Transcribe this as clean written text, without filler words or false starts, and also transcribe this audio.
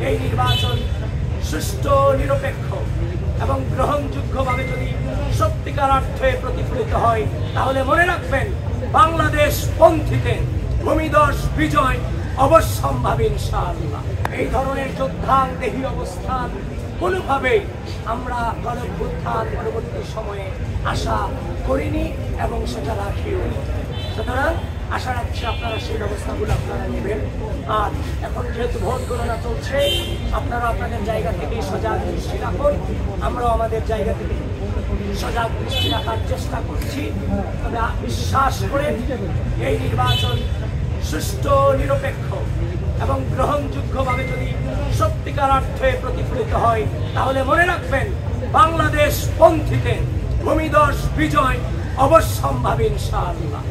এই নির্বাচন সুষ্ঠু, নিরপেক্ষ এবং গ্রহণযোগ্যভাবে যদি সত্যিকার অর্থে প্রতিফলিত হয়, তাহলে মনে রাখবেন বাংলাদেশ পন্থীতে ভূমিধস বিজয় অবশ্যম্ভাবী ইনশাআল্লাহ। এই ধরনের যোদ্ধাদেহী অবস্থান কোনোভাবেই আমরা গণঅভ্যুত্থান পরবর্তী সময়ে আশা করিনি এবং সেটা রাখিও। সুতরাং আশা রাখছি আপনারা সেই ব্যবস্থাগুলো আপনারা নেবেন। আর এখন যেহেতু ভোট গণনা চলছে, আপনারা আপনাদের জায়গা থেকে সজাগ দৃষ্টি রাখুন, আমরাও আমাদের জায়গা থেকে সজাগ দৃষ্টি রাখার চেষ্টা করছি। তবে বিশ্বাস করেন এই নির্বাচন সুষ্ঠু, নিরপেক্ষ এবং গ্রহণযোগ্যভাবে যদি সত্যিকার অর্থে প্রতিফলিত হয়, তাহলে মনে রাখবেন বাংলাদেশ পন্থীতে ভূমিধস বিজয় অবশ্যম্ভাবী ইনশাআল্লাহ।